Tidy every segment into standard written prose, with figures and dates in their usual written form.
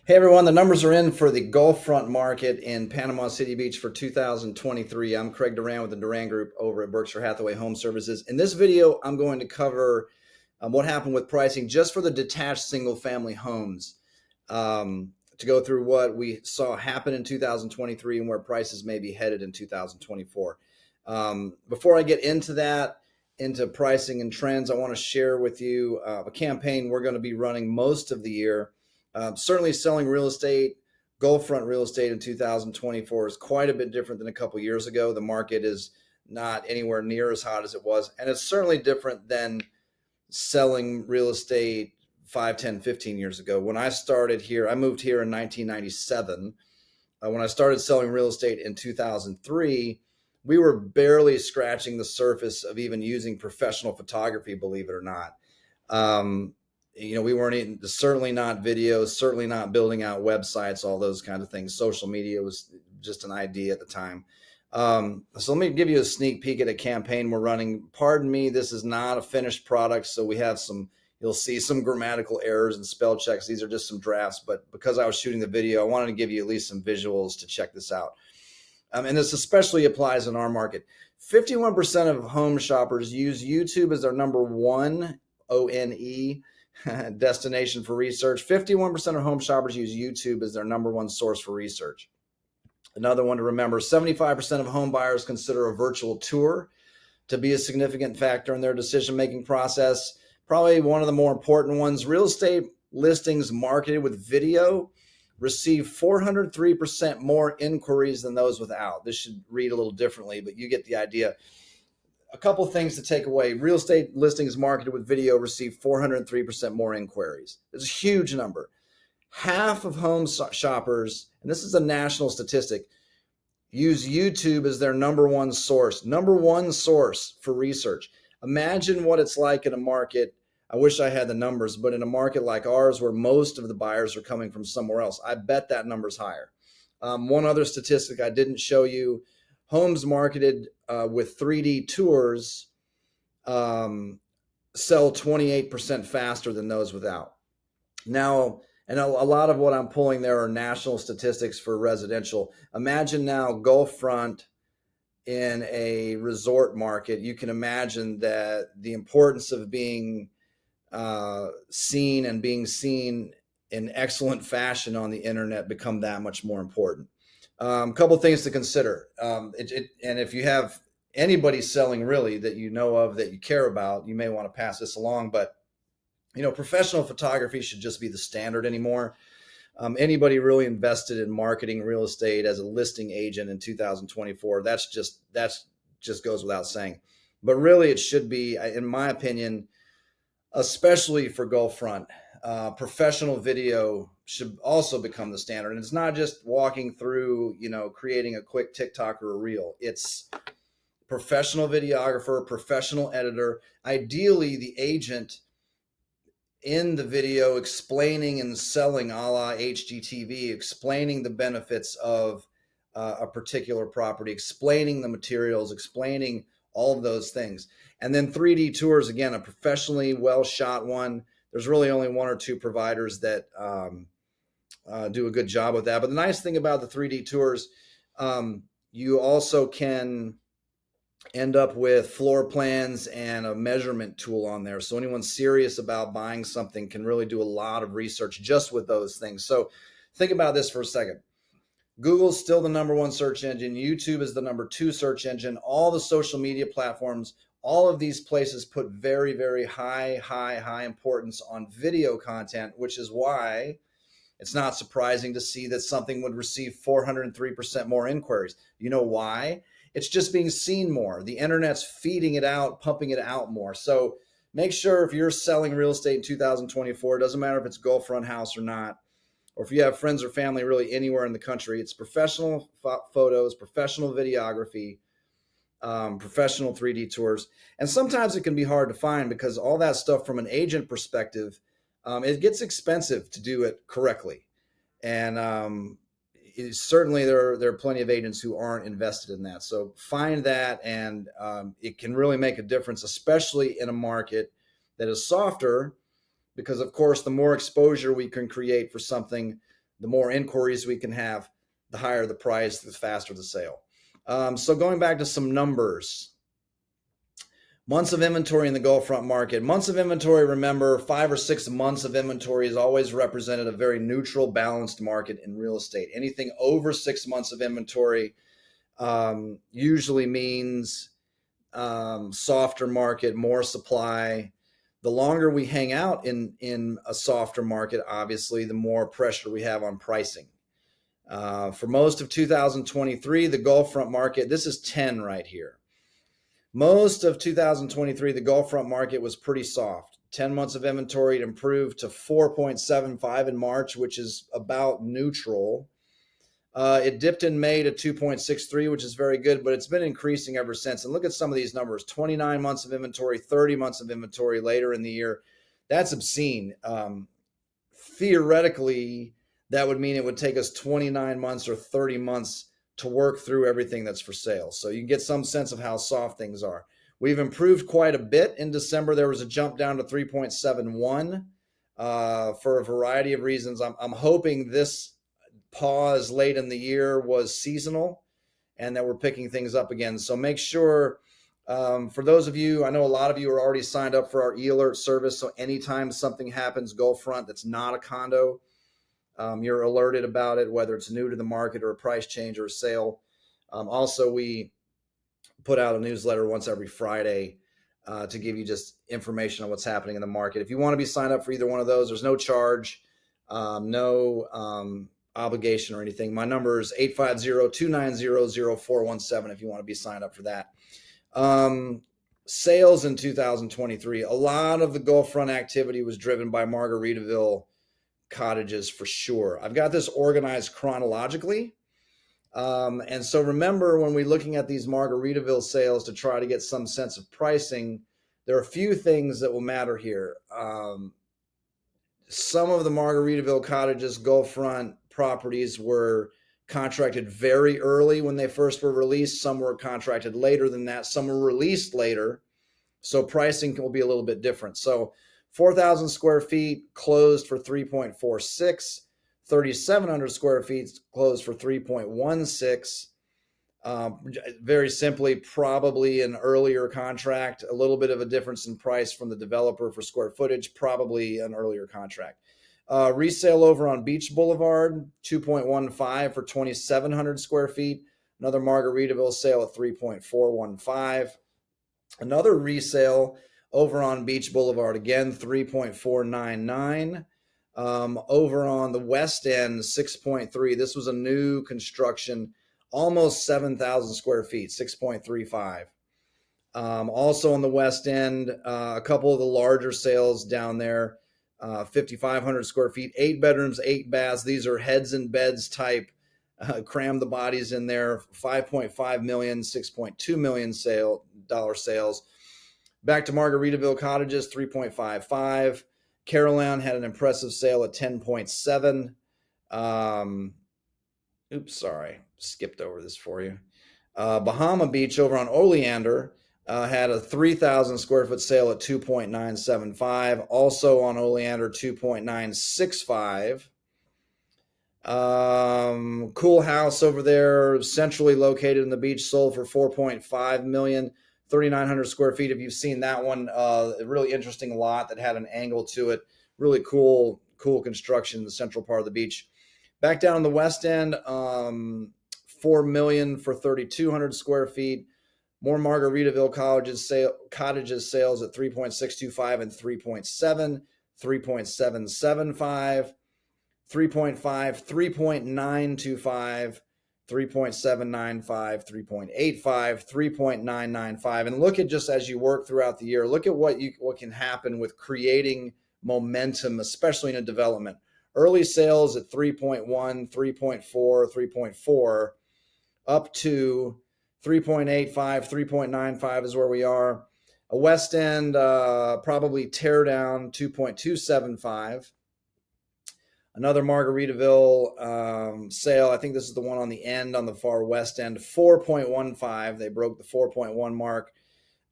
Hey everyone, the numbers are in for the Gulf Front market in Panama City Beach for 2023. I'm Craig Duran with the Duran Group over at Berkshire Hathaway Home Services. In this video, I'm going to cover what happened with pricing just for the detached single family homes, to go through what we saw happen in 2023 and where prices may be headed in 2024. Before I get into that, into pricing and trends, I want to share with you a campaign we're going to be running most of the year. Certainly selling real estate, Gulf Front real estate in 2024 is quite a bit different than a couple years ago. The market is not anywhere near as hot as it was. And it's certainly different than selling real estate 5, 10, 15 years ago. When I started here, I moved here in 1997. When I started selling real estate in 2003, we were barely scratching the surface of even using professional photography, believe it or not. We weren't certainly not videos, certainly not building out websites, all those kinds of things. Social media was just an idea at the time. So let me give you a sneak peek at a campaign we're running. Pardon me, this is not a finished product, so we have you'll see some grammatical errors and spell checks. These are just some drafts, but because I was shooting the video, I wanted to give you at least some visuals to check this out. And this especially applies in our market. 51% of home shoppers use YouTube as their number one, ONE, destination for research. 51% of home shoppers use YouTube as their number one source for research. Another one to remember, 75% of home buyers consider a virtual tour to be a significant factor in their decision-making process. Probably one of the more important ones, real estate listings marketed with video receive 403% more inquiries than those without. This should read a little differently, but you get the idea. A couple things to take away. Real estate listings marketed with video receive 403% more inquiries. It's a huge number. Half of home shoppers, and this is a national statistic, use YouTube as their number one source for research. Imagine what it's like in a market. I wish I had the numbers, but in a market like ours where most of the buyers are coming from somewhere else, I bet that number's higher. One other statistic I didn't show you, homes marketed with 3D tours sell 28% faster than those without. Now, and a lot of what I'm pulling there are national statistics for residential. Imagine now Gulf Front in a resort market. You can imagine that the importance of being seen and being seen in excellent fashion on the internet become that much more important. A couple things to consider. And if you have anybody selling really that you know of that you care about, you may want to pass this along. But professional photography should just be the standard anymore. Anybody really invested in marketing real estate as a listing agent in 2024, that's just goes without saying. But really, it should be, in my opinion, especially for Gulf Front, professional video should also become the standard. And it's not just walking through, creating a quick TikTok or a reel. It's professional videographer, professional editor, ideally the agent in the video explaining and selling a la HGTV, explaining the benefits of a particular property, explaining the materials, explaining all of those things. And then 3D tours, again, a professionally well shot one. There's really only one or two providers that do a good job with that. But the nice thing about the 3D tours, you also can end up with floor plans and a measurement tool on there. So anyone serious about buying something can really do a lot of research just with those things. So think about this for a second. Google's still the number one search engine. YouTube is the number two search engine. All the social media platforms, all of these places put very, very high importance on video content, which is why it's not surprising to see that something would receive 403% more inquiries. You know why? It's just being seen more. The internet's feeding it out, pumping it out more. So make sure if you're selling real estate in 2024, it doesn't matter if it's Gulf Front house or not, or if you have friends or family really anywhere in the country, it's professional photos, professional videography, professional 3D tours. And sometimes it can be hard to find because all that stuff from an agent perspective, it gets expensive to do it correctly. And certainly there are plenty of agents who aren't invested in that. So find that, and it can really make a difference, especially in a market that is softer, because of course, the more exposure we can create for something, The more inquiries we can have, the higher the price, the faster the sale. So going back to some numbers, months of inventory in the Gulf front market. Months of inventory, remember, 5 or 6 months of inventory is always represented a very neutral, balanced market in real estate. Anything over 6 months of inventory usually means softer market, more supply. The longer we hang out in a softer market, obviously, the more pressure we have on pricing. For most of 2023, the Gulf front market, this is 10 right here. Most of 2023, the Gulf front market was pretty soft. 10 months of inventory improved to 4.75 in March, which is about neutral. It dipped in May to 2.63, which is very good, but it's been increasing ever since. And look at some of these numbers: 29 months of inventory, 30 months of inventory later in the year. That's obscene. Theoretically, that would mean it would take us 29 months or 30 months to work through everything that's for sale. So you can get some sense of how soft things are. We've improved quite a bit. In December, there was a jump down to 3.71 for a variety of reasons. I'm hoping this pause late in the year was seasonal and that we're picking things up again. So make sure, for those of you, I know a lot of you are already signed up for our e-alert service. So anytime something happens Gulf front that's not a condo, you're alerted about it, whether it's new to the market or a price change or a sale. Also, we put out a newsletter once every Friday to give you just information on what's happening in the market. If you want to be signed up for either one of those, there's no charge, no obligation or anything. My number is 850-290-0417 if you want to be signed up for that. Sales in 2023, a lot of the Gulf front activity was driven by Margaritaville cottages for sure. I've got this organized chronologically. And so remember, when we're looking at these Margaritaville sales to try to get some sense of pricing, there are a few things that will matter here. Some of the Margaritaville cottages, Gulf front properties, were contracted very early when they first were released. Some were contracted later than that. Some were released later. So pricing will be a little bit different. So 4,000 square feet closed for 3.46, 3,700 square feet closed for 3.16. Very simply, probably an earlier contract, a little bit of a difference in price from the developer for square footage, probably an earlier contract. Resale over on Beach Boulevard, 2.15 for 2,700 square feet. Another Margaritaville sale at 3.415. Another resale over on Beach Boulevard, again, 3.499. Over on the West End, 6.3. This was a new construction, almost 7,000 square feet, 6.35. Also on the West End, a couple of the larger sales down there, 5,500 square feet, 8 bedrooms, 8 baths. These are heads and beds type, cram the bodies in there, 5.5 million, 6.2 million dollar sales. Back to Margaritaville cottages, 3.55. Caroline had an impressive sale at 10.7. Skipped over this for you. Bahama Beach over on Oleander had a 3,000 square foot sale at 2.975. Also on Oleander, 2.965. Cool House over there, centrally located in the beach, sold for 4.5 million, 3,900 square feet. If you've seen that one, a really interesting lot that had an angle to it. Really cool construction in the central part of the beach. Back down on the West End, 4 million for 3,200 square feet. More Margaritaville cottages sales at 3.625 and 3.7, 3.775, 3.5, 3.925, 3.795, 3.85, 3.995. And look at, just as you work throughout the year, look at what can happen with creating momentum, especially in a development. Early sales at 3.1, 3.4, 3.4, up to 3.85, 3.95 is where we are. A West End, probably tear down, 2.275. Another Margaritaville sale, I think this is the one on the end on the far West End, 4.15. They broke the 4.1 mark.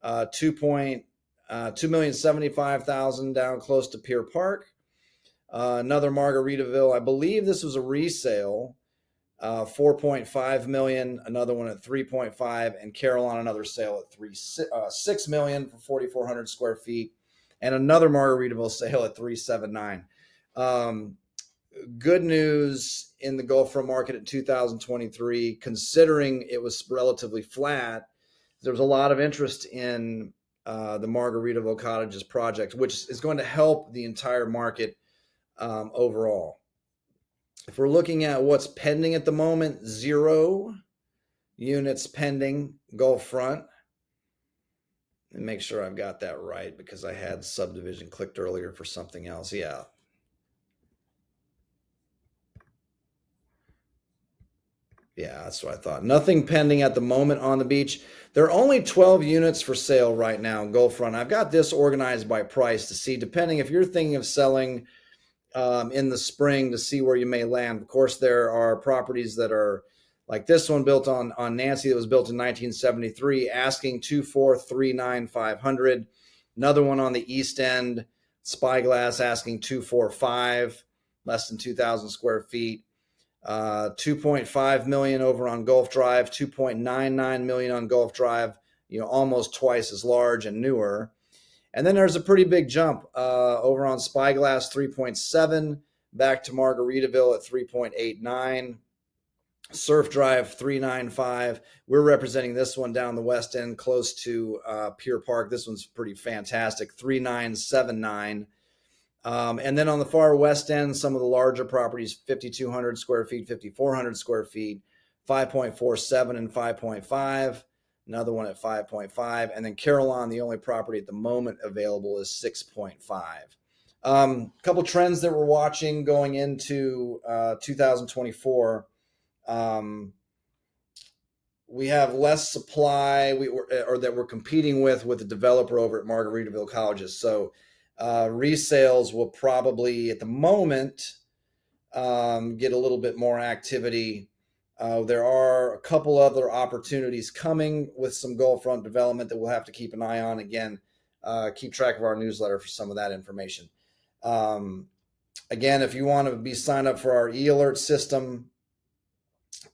2,075,000 down close to Pier Park. Another Margaritaville, I believe this was a resale, 4.5 million. Another one at 3.5, and Carolina, another sale at 6 million for 4,400 square feet, and another Margaritaville sale at 379. Good news in the Gulfport market in 2023, considering it was relatively flat. There was a lot of interest in the Margaritaville Cottages project, which is going to help the entire market overall. If we're looking at what's pending at the moment, 0 units pending Gulfront. And make sure I've got that right because I had subdivision clicked earlier for something else. Yeah. Yeah, that's what I thought. Nothing pending at the moment on the beach. There are only 12 units for sale right now in Gulfront. I've got this organized by price to see, depending if you're thinking of selling in the spring, to see where you may land. Of course, there are properties that are like this one built on Nancy that was built in 1973, asking 2439500. Another one on the East End, Spyglass, asking 245, less than 2,000 square feet. 2.5 million over on Gulf Drive, 2.99 million on Gulf Drive, almost twice as large and newer. And then there's a pretty big jump over on Spyglass, 3.7, back to Margaritaville at 3.89. Surf Drive, 395. We're representing this one down the West End, close to Pier Park. This one's pretty fantastic, 3979. And then on the far West End, some of the larger properties, 5,200 square feet, 5,400 square feet, 5.47 and 5.5. Another one at 5.5. And then Carolina, the only property at the moment available is 6.5. A couple trends that we're watching going into 2024. We have less supply or that we're competing with the developer over at Margaritaville Colleges. So resales will probably, at the moment, get a little bit more activity. There are a couple other opportunities coming with some Gulfront development that we'll have to keep an eye on. Again, keep track of our newsletter for some of that information. Again, if you want to be signed up for our e-alert system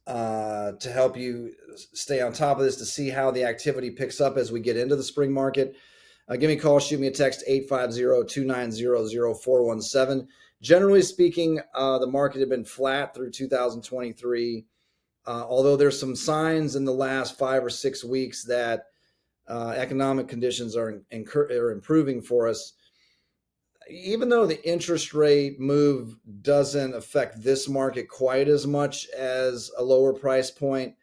to help you stay on top of this, to see how the activity picks up as we get into the spring market, give me a call, shoot me a text, 850-290-0417. Generally speaking, the market had been flat through 2023, although there's some signs in the last 5 or 6 weeks that economic conditions are improving for us. Even though the interest rate move doesn't affect this market quite as much as a lower price point,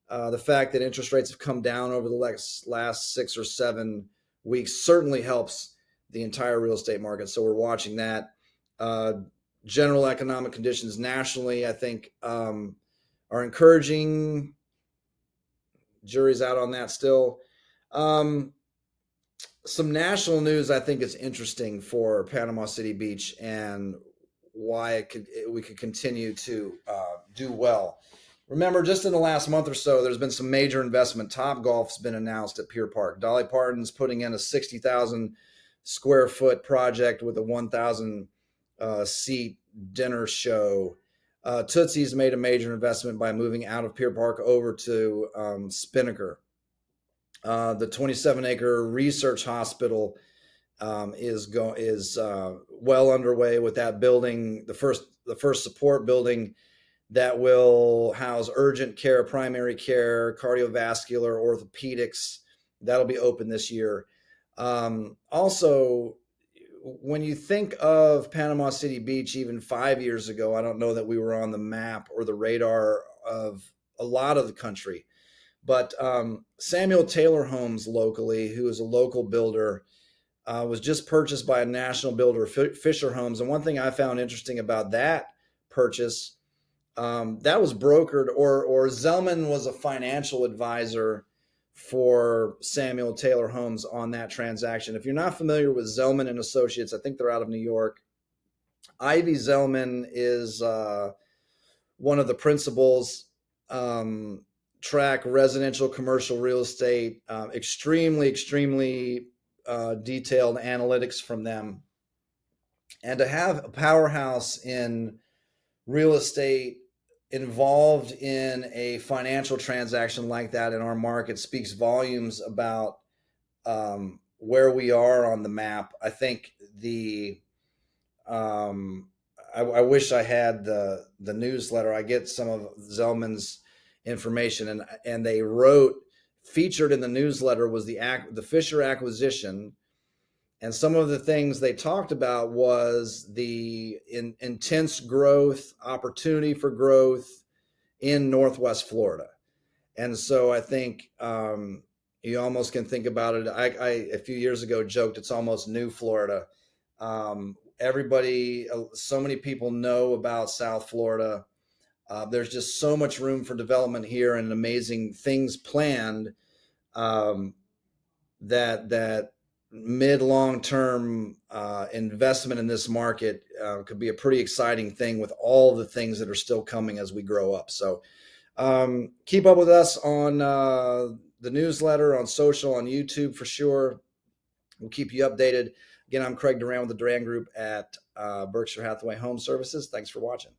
the fact that interest rates have come down over the last 6 or 7 weeks certainly helps the entire real estate market. So we're watching that. General economic conditions nationally, I think, are encouraging. Jury's out on that still. Some national news I think is interesting for Panama City Beach and why we could continue to do well. Remember, just in the last month or so, there's been some major investment. Topgolf's been announced at Pier Park. Dolly Parton's putting in a 60,000 square foot project with a 1,000 seat dinner show. Tootsie's made a major investment by moving out of Pier Park over to Spinnaker. The 27-acre research hospital is well underway with that building, the first support building that will house urgent care, primary care, cardiovascular, orthopedics. That'll be open this year. Also, when you think of Panama City Beach, even 5 years ago, I don't know that we were on the map or the radar of a lot of the country. But Samuel Taylor Homes locally, who is a local builder, was just purchased by a national builder, Fisher Homes. And one thing I found interesting about that purchase, that was brokered, or Zellman was a financial advisor for Samuel Taylor Homes on that transaction. If you're not familiar with Zellman and Associates, I think they're out of New York. Ivy Zellman is one of the principals. Track residential, commercial real estate, extremely detailed analytics from them. And to have a powerhouse in real estate involved in a financial transaction like that in our market speaks volumes about where we are on the map. I think um, I wish I had the newsletter. I get some of Zellman's information, and they wrote, featured in the newsletter was the Fisher acquisition, and some of the things they talked about was the intense growth, opportunity for growth in Northwest Florida. And so I think you almost can think about it. I a few years ago joked it's almost new Florida. Everybody, so many people know about South Florida. There's just so much room for development here and amazing things planned, that mid long term investment in this market could be a pretty exciting thing with all the things that are still coming as we grow up. So keep up with us on the newsletter, on social, on YouTube for sure. We'll keep you updated. Again, I'm Craig Duran with the Duran Group at Berkshire Hathaway Home Services. Thanks for watching.